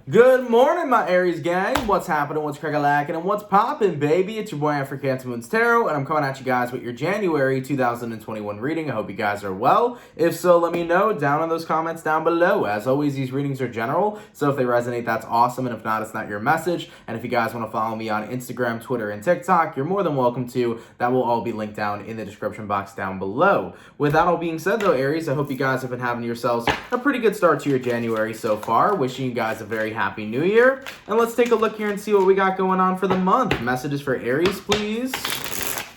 Good morning, my Aries gang. What's happening? What's crack-a-lackin'? And what's poppin', baby? It's your boy for CancerMoonsTarot, and I'm coming at you guys with your January 2021 reading. I hope you guys are well. If so, let me know down in those comments down below. As always, these readings are general, so if they resonate, that's awesome, and if not, it's not your message. And if you guys want to follow me on Instagram, Twitter, and TikTok, you're more than welcome to. That will all be linked down in the description box down below. With that all being said, though, Aries, I hope you guys have been having yourselves a pretty good start to your January so far. Wishing you guys a very happy new year. And let's take a look here and see what we got going on for the month. Messages for Aries, please.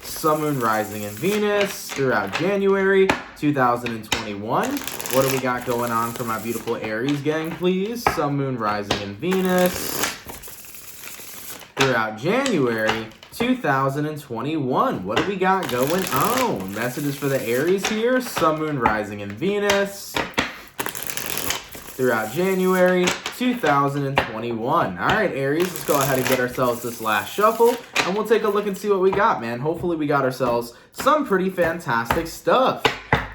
Sun, Moon, Rising, and Venus throughout January 2021. What do we got going on for my beautiful Aries gang, please? Sun, Moon, Rising, and Venus throughout January 2021. What do we got going on? Messages for the Aries here. Sun, Moon, Rising, and Venus throughout January 2021. All right, Aries, let's go ahead and get ourselves this last shuffle, and we'll take a look and see what we got, man. Hopefully we got ourselves some pretty fantastic stuff.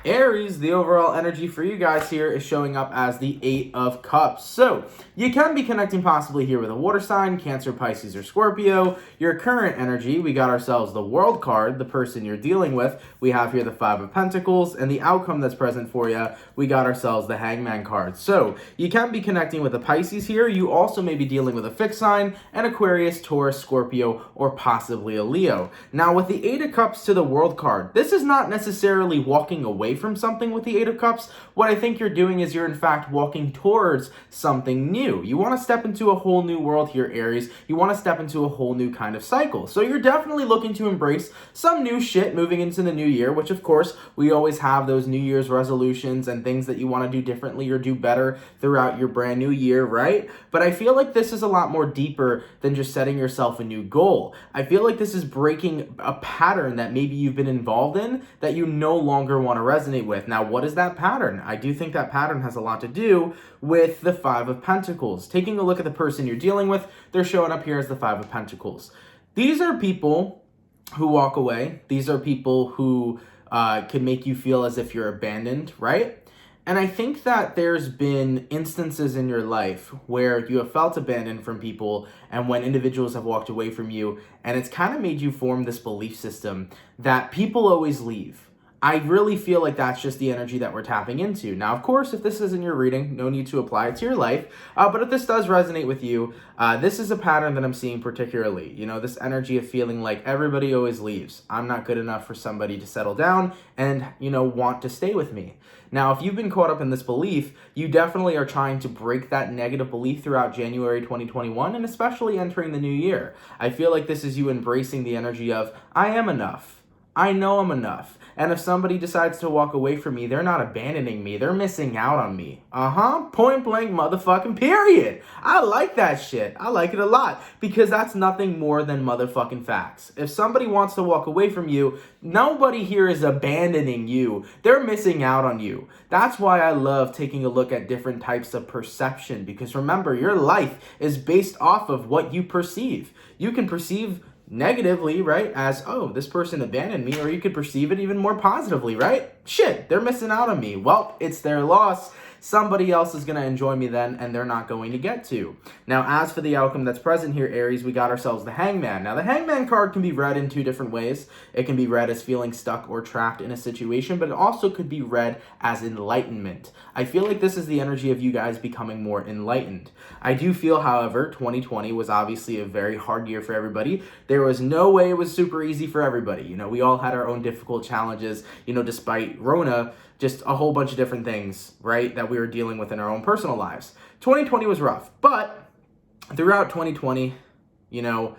Aries, the overall energy for you guys here is showing up as the 8 of Cups. So you can be connecting possibly here with a water sign, Cancer, Pisces, or Scorpio. Your current energy, we got ourselves the World card, the person you're dealing with. We have here the 5 of Pentacles, and the outcome that's present for you, we got ourselves the Hangman card. So you can be connecting with a Pisces here. You also may be dealing with a fixed sign, an Aquarius, Taurus, Scorpio, or possibly a Leo. Now with the 8 of Cups to the World card, this is not necessarily walking away from something with the 8 of Cups. What I think you're doing is you're in fact walking towards something new. You want to step into a whole new world here, Aries. You want to step into a whole new kind of cycle. So you're definitely looking to embrace some new shit moving into the new year, which of course we always have those New Year's resolutions and things that you want to do differently or do better throughout your brand new year, right? But I feel like this is a lot more deeper than just setting yourself a new goal. I feel like this is breaking a pattern that maybe you've been involved in that you no longer want to resonate with. Now, what is that pattern? I do think that pattern has a lot to do with the 5 of Pentacles. Taking a look at the person you're dealing with, they're showing up here as the 5 of Pentacles. These are people who walk away. These are people who can make you feel as if you're abandoned, right? And I think that there's been instances in your life where you have felt abandoned from people, and when individuals have walked away from you, and it's kind of made you form this belief system that people always leave. I really feel like that's just the energy that we're tapping into. Now, of course, if this isn't your reading, no need to apply it to your life. But if this does resonate with you, this is a pattern that I'm seeing particularly. You know, this energy of feeling like everybody always leaves. I'm not good enough for somebody to settle down and, you know, want to stay with me. Now, if you've been caught up in this belief, you definitely are trying to break that negative belief throughout January 2021, and especially entering the new year. I feel like this is you embracing the energy of, I am enough. I know I'm enough. And if somebody decides to walk away from me, they're not abandoning me. They're missing out on me. Point blank motherfucking period. I like that shit. I like it a lot because that's nothing more than motherfucking facts. If somebody wants to walk away from you, nobody here is abandoning you. They're missing out on you. That's why I love taking a look at different types of perception, because remember, your life is based off of what you perceive. You can perceive negatively, right, as, oh, this person abandoned me, or you could perceive it even more positively, right? Shit, they're missing out on me. Well, it's their loss. Somebody else is going to enjoy me then, and they're not going to get to. Now, as for the outcome that's present here, Aries, we got ourselves the Hangman. Now, the Hangman card can be read in 2 different ways. It can be read as feeling stuck or trapped in a situation, but it also could be read as enlightenment. I feel like this is the energy of you guys becoming more enlightened. I do feel, however, 2020 was obviously a very hard year for everybody. There was no way it was super easy for everybody. You know, we all had our own difficult challenges, you know, despite Rona, just a whole bunch of different things, right, that we were dealing with in our own personal lives. 2020 was rough, but throughout 2020, you know,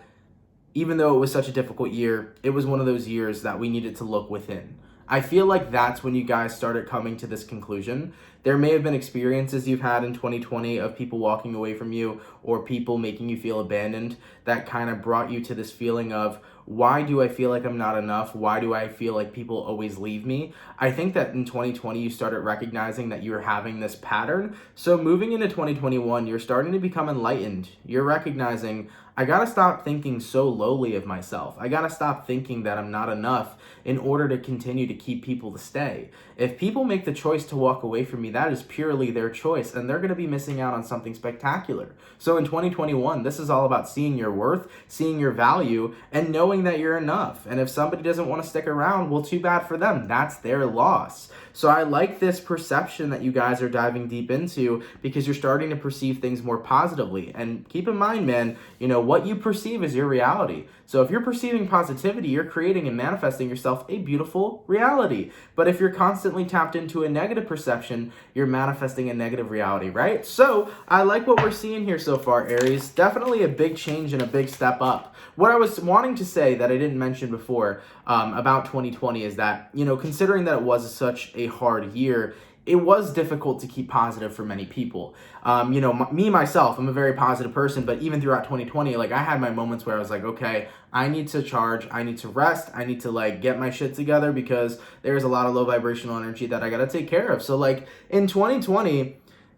even though it was such a difficult year, it was one of those years that we needed to look within. I feel like that's when you guys started coming to this conclusion. There may have been experiences you've had in 2020 of people walking away from you or people making you feel abandoned that kind of brought you to this feeling of, why do I feel like I'm not enough? Why do I feel like people always leave me? I think that in 2020, you started recognizing that you were having this pattern. So moving into 2021, you're starting to become enlightened. You're recognizing, I gotta stop thinking so lowly of myself. I gotta stop thinking that I'm not enough in order to continue to keep people to stay. If people make the choice to walk away from me, that is purely their choice, and they're going to be missing out on something spectacular. So in 2021, this is all about seeing your worth, seeing your value, and knowing that you're enough. And if somebody doesn't want to stick around, well, too bad for them. That's their loss. So I like this perception that you guys are diving deep into, because you're starting to perceive things more positively. And keep in mind, man, you know, what you perceive is your reality. So if you're perceiving positivity, you're creating and manifesting yourself a beautiful reality. But if you're constantly tapped into a negative perception, you're manifesting a negative reality, right? So I like what we're seeing here so far, Aries. Definitely a big change and a big step up. What I was wanting to say that I didn't mention before about 2020 is that, you know, considering that it was such a hard year, it was difficult to keep positive for many people. You know, me, myself, I'm a very positive person, but even throughout 2020, like I had my moments where I was like, okay, I need to charge, I need to rest, I need to like get my shit together, because there's a lot of low vibrational energy that I gotta take care of. So like in 2020,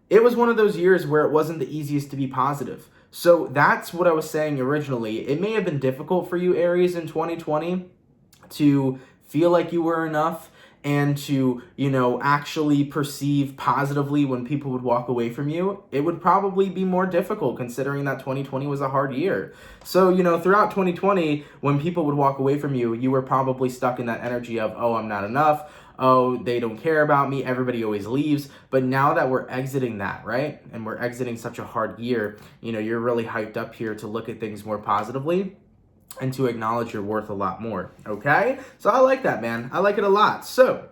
it was one of those years where it wasn't the easiest to be positive. So that's what I was saying originally. It may have been difficult for you, Aries, in 2020 to feel like you were enough, and to, you know, actually perceive positively when people would walk away from you. It would probably be more difficult, considering that 2020 was a hard year. So, you know, throughout 2020, when people would walk away from you, you were probably stuck in that energy of, oh, I'm not enough. Oh, they don't care about me. Everybody always leaves. But now that we're exiting that, right? And we're exiting such a hard year, you know, you're really hyped up here to look at things more positively and to acknowledge your worth a lot more, okay? So I like that, man. I like it a lot. So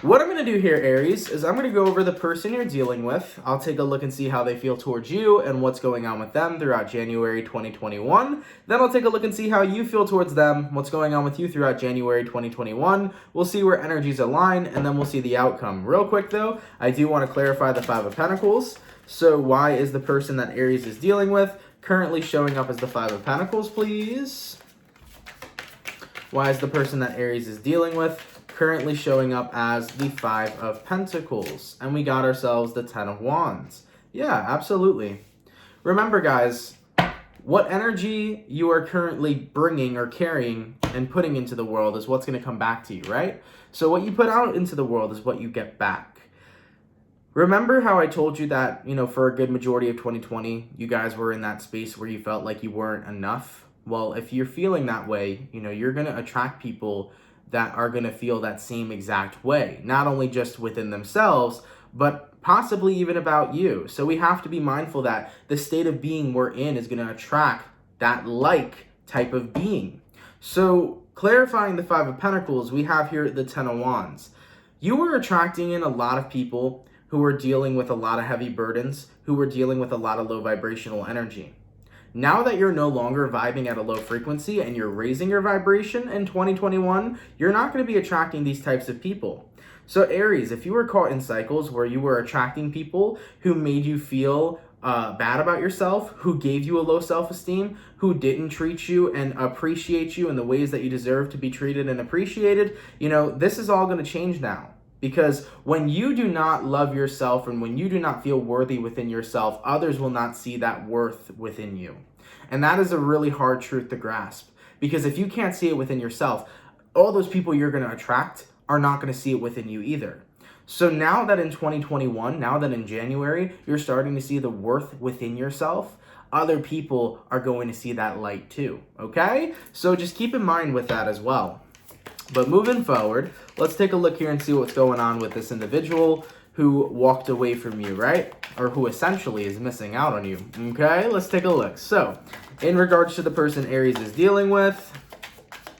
what I'm going to do here, Aries, is I'm going to go over the person you're dealing with. I'll take a look and see how they feel towards you and what's going on with them throughout January 2021. Then I'll take a look and see how you feel towards them, what's going on with you throughout January 2021. We'll see where energies align, and then we'll see the outcome. Real quick, though, I do want to clarify the Five of Pentacles. So why is the person that Aries is dealing with currently showing up as the Five of Pentacles, please? Why is the person that Aries is dealing with currently showing up as the Five of Pentacles? And we got ourselves the Ten of Wands. Yeah, absolutely. Remember, guys, what energy you are currently bringing or carrying and putting into the world is what's going to come back to you, right? So what you put out into the world is what you get back. Remember how I told you that, you know, for a good majority of 2020, you guys were in that space where you felt like you weren't enough? Well, if you're feeling that way, you know, you're going to attract people that are going to feel that same exact way, not only just within themselves, but possibly even about you. So we have to be mindful that the state of being we're in is going to attract that like type of being. So clarifying the Five of Pentacles, we have here the Ten of Wands. You were attracting in a lot of people who were dealing with a lot of heavy burdens, who were dealing with a lot of low vibrational energy. Now that you're no longer vibing at a low frequency and you're raising your vibration in 2021, you're not going to be attracting these types of people. So Aries, if you were caught in cycles where you were attracting people who made you feel bad about yourself, who gave you a low self-esteem, who didn't treat you and appreciate you in the ways that you deserve to be treated and appreciated, you know, this is all going to change now. Because when you do not love yourself and when you do not feel worthy within yourself, others will not see that worth within you. And that is a really hard truth to grasp. Because if you can't see it within yourself, all those people you're going to attract are not going to see it within you either. So now that in 2021, now that in January, you're starting to see the worth within yourself, other people are going to see that light too, okay? So just keep in mind with that as well. But moving forward, let's take a look here and see what's going on with this individual who walked away from you, right? Or who essentially is missing out on you, okay? Let's take a look. So, in regards to the person Aries is dealing with,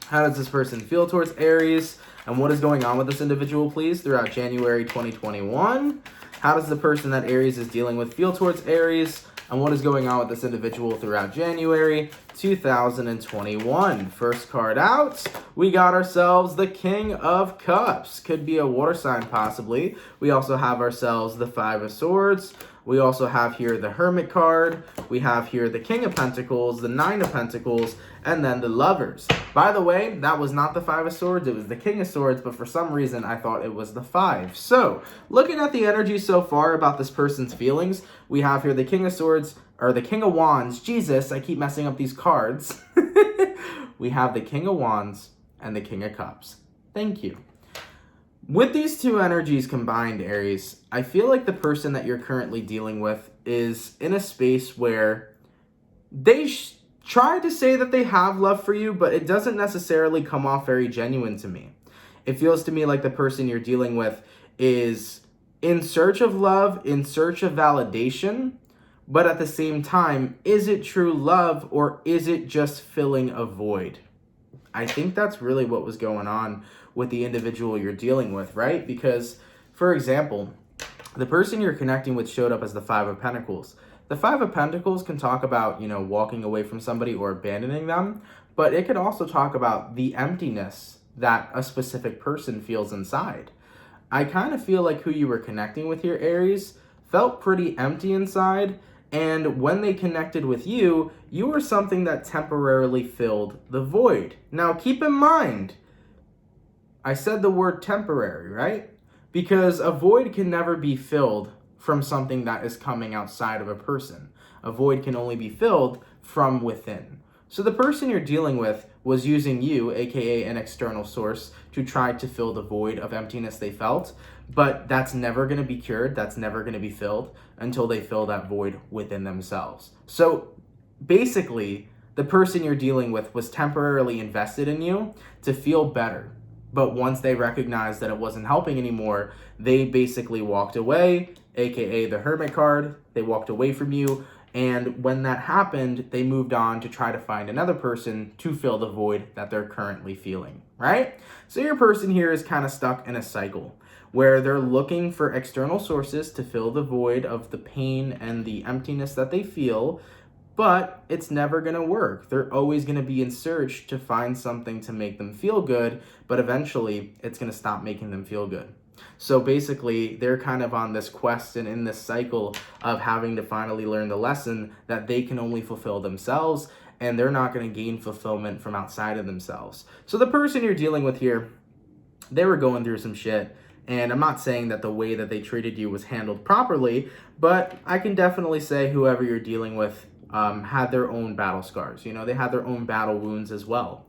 how does this person feel towards Aries? And what is going on with this individual, please, throughout January 2021? How does the person that Aries is dealing with feel towards Aries? And what is going on with this individual throughout January 2021? First card out, we got ourselves the King of Cups. Could be a water sign, possibly. We also have ourselves the Five of Swords. We also have here the Hermit card. We have here the King of Pentacles, the Nine of Pentacles, and then the Lovers. By the way, that was not the Five of Swords. It was the King of Swords, but for some reason, I thought it was the Five. So, looking at the energy so far about this person's feelings, we have here the King of Swords, or the King of Wands. Jesus, I keep messing up these cards. We have the King of Wands and the King of Cups. Thank you. With these two energies combined, Aries, I feel like the person that you're currently dealing with is in a space where they try to say that they have love for you, but it doesn't necessarily come off very genuine to me. It feels to me like the person you're dealing with is in search of love, in search of validation, but at the same time, is it true love or is it just filling a void? I think that's really what was going on with the individual you're dealing with, right? Because, for example, the person you're connecting with showed up as the Five of Pentacles. The Five of Pentacles can talk about, walking away from somebody or abandoning them, but it could also talk about the emptiness that a specific person feels inside. I kind of feel like who you were connecting with here, Aries, felt pretty empty inside, and when they connected with you, you were something that temporarily filled the void. Now, keep in mind, I said the word temporary, right? Because a void can never be filled from something that is coming outside of a person. A void can only be filled from within. So the person you're dealing with was using you, aka an external source, to try to fill the void of emptiness they felt, but that's never going to be cured, that's never going to be filled until they fill that void within themselves. So basically, the person you're dealing with was temporarily invested in you to feel better. But once they recognized that it wasn't helping anymore, they basically walked away, aka the Hermit card. They walked away from you. And when that happened, they moved on to try to find another person to fill the void that they're currently feeling, right? So your person here is kind of stuck in a cycle where they're looking for external sources to fill the void of the pain and the emptiness that they feel, but it's never going to work. They're always going to be in search to find something to make them feel good, but eventually it's going to stop making them feel good. So basically, they're kind of on this quest and in this cycle of having to finally learn the lesson that they can only fulfill themselves, and they're not going to gain fulfillment from outside of themselves. So the person you're dealing with here, they were going through some shit, and I'm not saying that the way that they treated you was handled properly, but I can definitely say whoever you're dealing with had their own battle scars. They had their own battle wounds as well.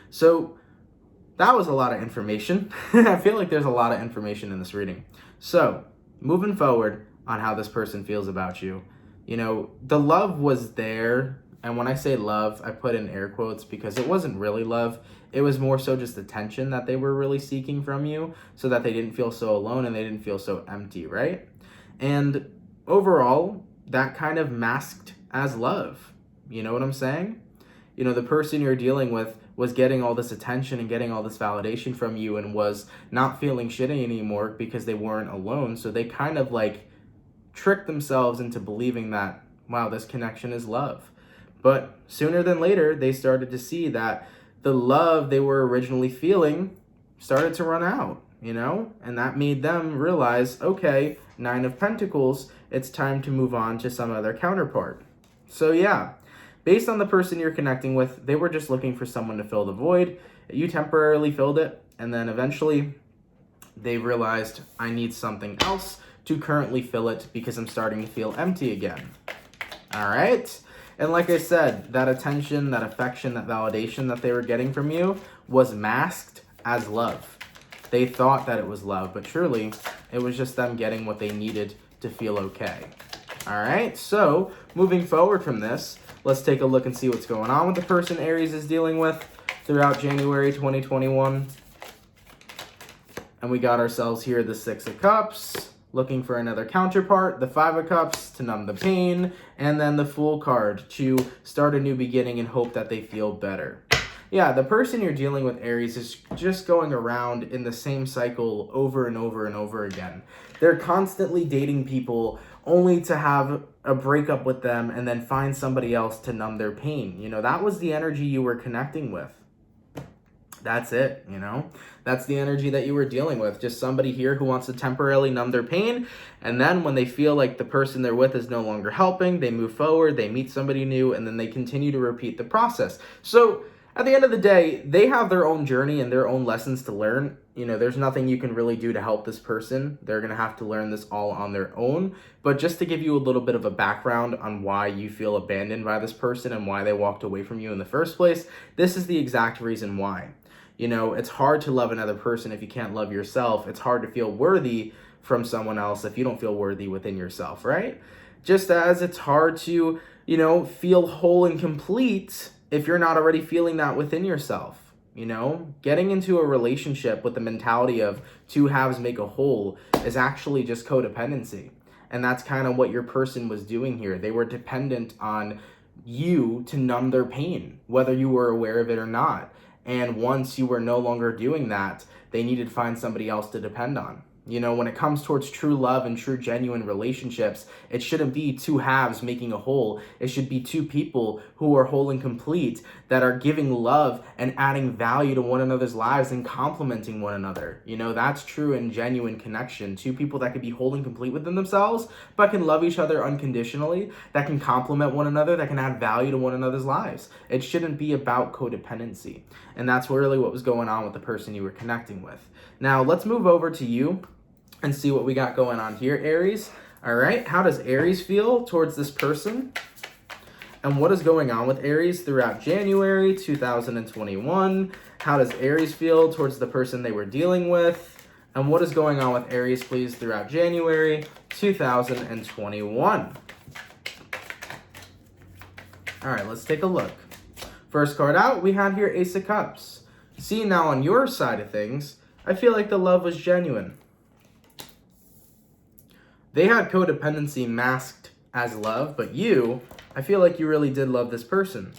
So that was a lot of information. I feel like there's a lot of information in this reading. So, moving forward on how this person feels about you, the love was there. And when I say love, I put in air quotes because it wasn't really love. It was more so just attention that they were really seeking from you so that they didn't feel so alone and they didn't feel so empty, right? And overall, that kind of masked as love. You know what I'm saying? The person you're dealing with was getting all this attention and getting all this validation from you and was not feeling shitty anymore because they weren't alone. So they kind of tricked themselves into believing that, wow, this connection is love. But sooner than later, they started to see that the love they were originally feeling started to run out, and that made them realize, okay, Nine of Pentacles, it's time to move on to some other counterpart. So yeah, based on the person you're connecting with, they were just looking for someone to fill the void. You temporarily filled it, and then eventually they realized, I need something else to currently fill it because I'm starting to feel empty again. All right? And like I said, that attention, that affection, that validation that they were getting from you was masked as love. They thought that it was love, but truly, it was just them getting what they needed to feel okay. All right? So, moving forward from this, let's take a look and see what's going on with the person Aries is dealing with throughout January 2021. And we got ourselves here the Six of Cups, looking for another counterpart, the Five of Cups to numb the pain, and then the Fool card to start a new beginning and hope that they feel better. Yeah, the person you're dealing with, Aries, is just going around in the same cycle over and over and over again. They're constantly dating people only to have a breakup with them and then find somebody else to numb their pain. That was the energy you were connecting with. That's it, That's the energy that you were dealing with. Just somebody here who wants to temporarily numb their pain, and then when they feel like the person they're with is no longer helping, they move forward, they meet somebody new, and then they continue to repeat the process. So at the end of the day, they have their own journey and their own lessons to learn. There's nothing you can really do to help this person. They're going to have to learn this all on their own. But just to give you a little bit of a background on why you feel abandoned by this person and why they walked away from you in the first place, this is the exact reason why. You know, it's hard to love another person if you can't love yourself. It's hard to feel worthy from someone else if you don't feel worthy within yourself, right? Just as it's hard to, you know, feel whole and complete if you're not already feeling that within yourself. You know, getting into a relationship with the mentality of two halves make a whole is actually just codependency. And that's kind of what your person was doing here. They were dependent on you to numb their pain, whether you were aware of it or not. And once you were no longer doing that, they needed to find somebody else to depend on. You know, when it comes towards true love and true genuine relationships, it shouldn't be two halves making a whole. It should be two people who are whole and complete, that are giving love and adding value to one another's lives and complementing one another. You know, that's true and genuine connection. Two people that can be whole and complete within themselves, but can love each other unconditionally, that can complement one another, that can add value to one another's lives. It shouldn't be about codependency. And that's really what was going on with the person you were connecting with. Now, let's move over to you and see what we got going on here, Aries. All right, how does Aries feel towards this person? And what is going on with Aries throughout January 2021? How does Aries feel towards the person they were dealing with? And what is going on with Aries, please, throughout January 2021? All right, let's take a look. First card out, we have here Ace of Cups. See, now on your side of things, I feel like the love was genuine. They had codependency masked as love, but you, I feel like you really did love this person.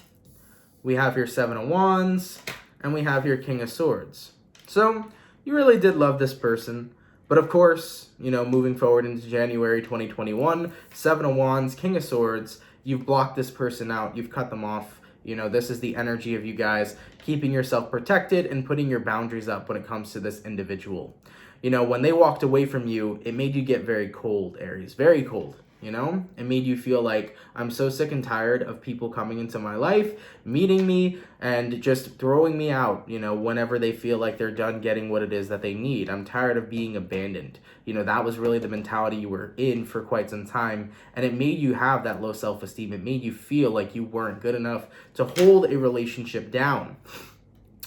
We have here Seven of Wands, and we have here King of Swords. So, you really did love this person. But of course, you know, moving forward into January 2021, Seven of Wands, King of Swords, you've blocked this person out, you've cut them off. You know, this is the energy of you guys keeping yourself protected and putting your boundaries up when it comes to this individual. You know, when they walked away from you, it made you get very cold, Aries, very cold. You know, it made you feel like, I'm so sick and tired of people coming into my life, meeting me, and just throwing me out, you know, whenever they feel like they're done getting what it is that they need. I'm tired of being abandoned. You know, that was really the mentality you were in for quite some time, and it made you have that low self-esteem. It made you feel like you weren't good enough to hold a relationship down.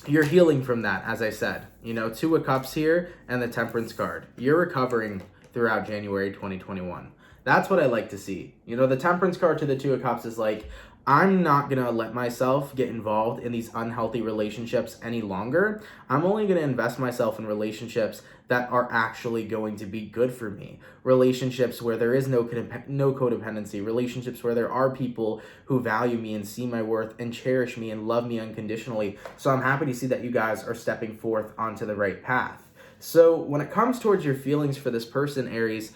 You're healing from that, as I said. You know, Two of Cups here and the Temperance card. You're recovering throughout January 2021. That's what I like to see. You know, the Temperance card to the Two of Cups is like, I'm not going to let myself get involved in these unhealthy relationships any longer. I'm only going to invest myself in relationships that are actually going to be good for me. Relationships where there is no codependency. Relationships where there are people who value me and see my worth and cherish me and love me unconditionally. So I'm happy to see that you guys are stepping forth onto the right path. So when it comes towards your feelings for this person, Aries,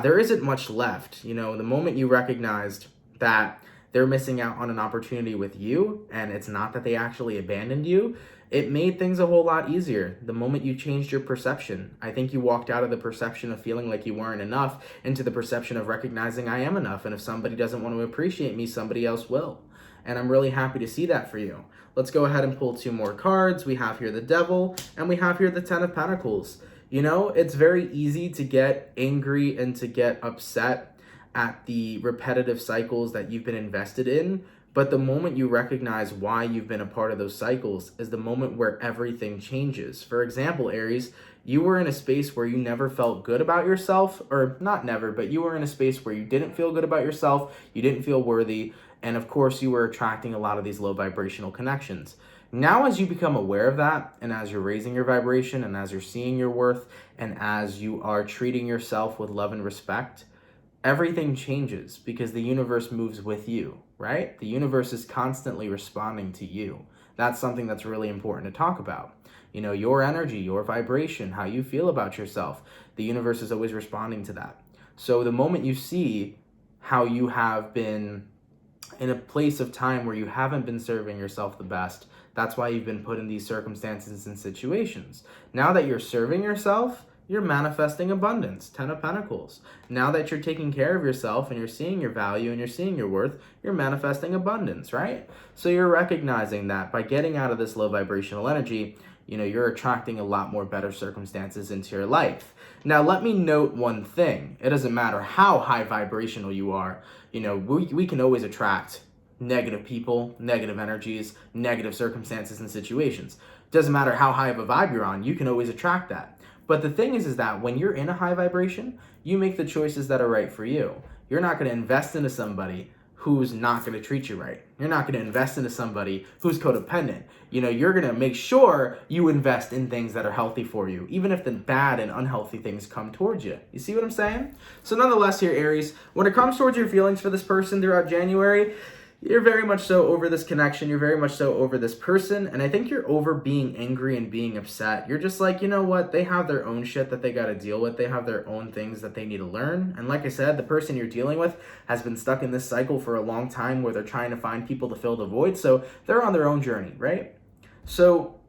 there isn't much left. You know, the moment you recognized that they're missing out on an opportunity with you, and it's not that they actually abandoned you, it made things a whole lot easier. The moment you changed your perception, I think you walked out of the perception of feeling like you weren't enough into the perception of recognizing I am enough, and if somebody doesn't want to appreciate me, somebody else will. And I'm really happy to see that for you. Let's go ahead and pull two more cards. We have here the Devil, and we have here the Ten of Pentacles. You know, it's very easy to get angry and to get upset at the repetitive cycles that you've been invested in, but the moment you recognize why you've been a part of those cycles is the moment where everything changes. For example, Aries, you were in a space where you never felt good about yourself, or not never, but you were in a space where you didn't feel good about yourself, you didn't feel worthy, and of course you were attracting a lot of these low vibrational connections. Now, as you become aware of that, and as you're raising your vibration, and as you're seeing your worth, and as you are treating yourself with love and respect, everything changes because the universe moves with you, right? The universe is constantly responding to you. That's something that's really important to talk about. You know, your energy, your vibration, how you feel about yourself, the universe is always responding to that. So the moment you see how you have been in a place of time where you haven't been serving yourself the best, that's why you've been put in these circumstances and situations. Now that you're serving yourself, you're manifesting abundance. Ten of Pentacles. Now that you're taking care of yourself and you're seeing your value and you're seeing your worth, you're manifesting abundance, right? So you're recognizing that by getting out of this low vibrational energy, you know, you're attracting a lot more better circumstances into your life. Now, let me note one thing. It doesn't matter how high vibrational you are. You know, we can always attract negative people, negative energies, negative circumstances and situations. Doesn't matter how high of a vibe you're on, you can always attract that. But the thing is that when you're in a high vibration, you make the choices that are right for you. You're not going to invest into somebody who's not going to treat you right. You're not going to invest into somebody who's codependent. You know, you're going to make sure you invest in things that are healthy for you, even if the bad and unhealthy things come towards you. You see what I'm saying? So nonetheless here, Aries, when it comes towards your feelings for this person throughout January, you're very much so over this connection. You're very much so over this person. And I think you're over being angry and being upset. You're just like, you know what? They have their own shit that they got to deal with. They have their own things that they need to learn. And like I said, the person you're dealing with has been stuck in this cycle for a long time where they're trying to find people to fill the void. So they're on their own journey, right? So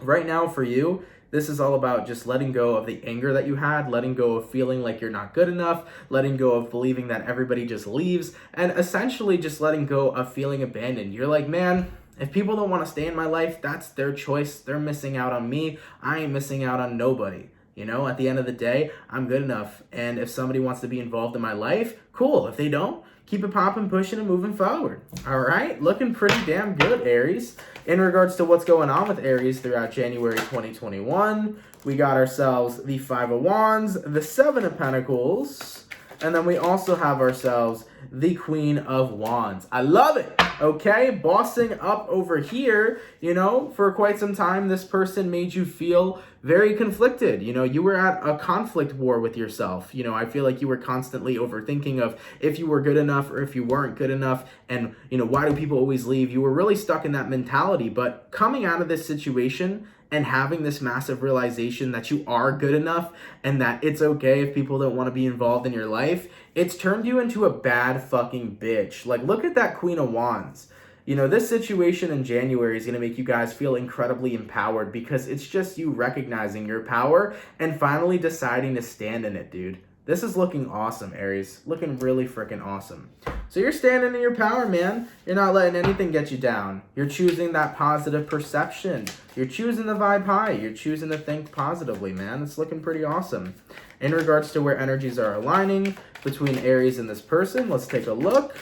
right now for you, this is all about just letting go of the anger that you had, letting go of feeling like you're not good enough, letting go of believing that everybody just leaves, and essentially just letting go of feeling abandoned. You're like, man, if people don't want to stay in my life, that's their choice. They're missing out on me. I ain't missing out on nobody. You know, at the end of the day, I'm good enough. And if somebody wants to be involved in my life, cool. If they don't, keep it popping, pushing, and moving forward. All right? Looking pretty damn good, Aries. In regards to what's going on with Aries throughout January 2021, we got ourselves the Five of Wands, the Seven of Pentacles, and then we also have ourselves the Queen of Wands. I love it. Okay, bossing up over here. You know, for quite some time, this person made you feel very conflicted. You know, you were at a conflict war with yourself. You know, I feel like you were constantly overthinking of if you were good enough or if you weren't good enough. And, you know, why do people always leave? You were really stuck in that mentality. But coming out of this situation and having this massive realization that you are good enough and that it's okay if people don't want to be involved in your life, it's turned you into a bad fucking bitch. Like, look at that Queen of Wands. You know, this situation in January is going to make you guys feel incredibly empowered because it's just you recognizing your power and finally deciding to stand in it, dude. This is looking awesome, Aries. Looking really freaking awesome. So you're standing in your power, man. You're not letting anything get you down. You're choosing that positive perception. You're choosing the vibe high. You're choosing to think positively, man. It's looking pretty awesome. In regards to where energies are aligning between Aries and this person, let's take a look.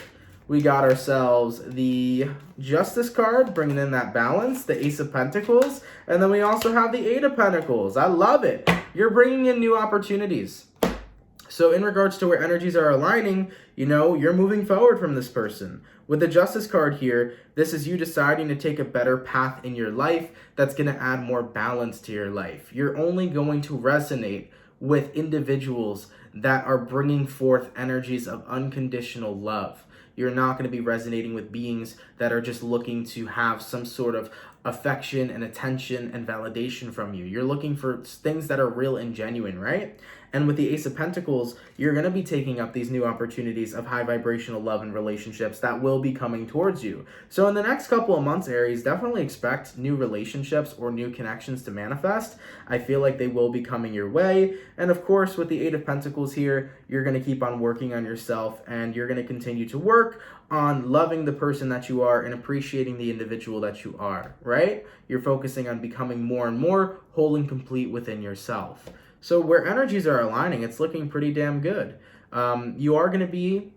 We got ourselves the Justice card, bringing in that balance, the Ace of Pentacles, and then we also have the Eight of Pentacles. I love it. You're bringing in new opportunities. So in regards to where energies are aligning, you know, you're moving forward from this person. With the Justice card here, this is you deciding to take a better path in your life that's going to add more balance to your life. You're only going to resonate with individuals that are bringing forth energies of unconditional love. You're not going to be resonating with beings that are just looking to have some sort of affection and attention and validation from you. You're looking for things that are real and genuine, right? And with the Ace of Pentacles, you're going to be taking up these new opportunities of high vibrational love and relationships that will be coming towards you. So in the next couple of months, Aries, definitely expect new relationships or new connections to manifest. I feel like they will be coming your way. And of course, with the Eight of Pentacles here, you're going to keep on working on yourself and you're going to continue to work on loving the person that you are and appreciating the individual that you are, right? You're focusing on becoming more and more whole and complete within yourself. So where energies are aligning, it's looking pretty damn good. You are going to be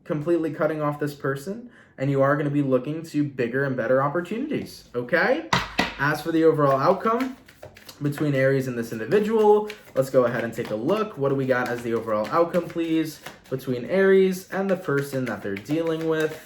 completely cutting off this person, and you are going to be looking to bigger and better opportunities, okay? As for the overall outcome between Aries and this individual, let's go ahead and take a look. What do we got as the overall outcome, please, between Aries and the person that they're dealing with?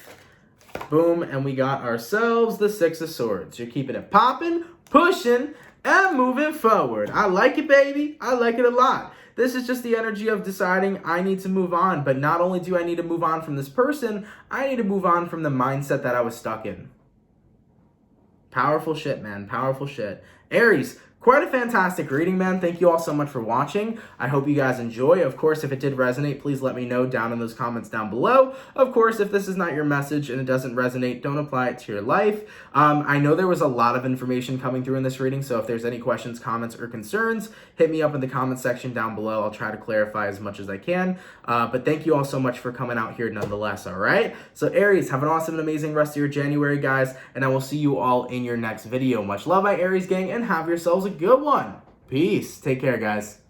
Boom, and we got ourselves the Six of Swords. You're keeping it popping, pushing, and moving forward. I like it, baby. I like it a lot. This is just the energy of deciding I need to move on. But not only do I need to move on from this person, I need to move on from the mindset that I was stuck in. Powerful shit, man. Powerful shit. Aries, quite a fantastic reading, man. Thank you all so much for watching. I hope you guys enjoy. Of course, if it did resonate, please let me know down in those comments down below. Of course, if this is not your message and it doesn't resonate, don't apply it to your life. I know there was a lot of information coming through in this reading, so if there's any questions, comments, or concerns, hit me up in the comment section down below. I'll try to clarify as much as I can. But thank you all so much for coming out here nonetheless, all right? So Aries, have an awesome and amazing rest of your January, guys, and I will see you all in your next video. Much love, my Aries gang, and have yourselves a good one. Peace. Take care, guys.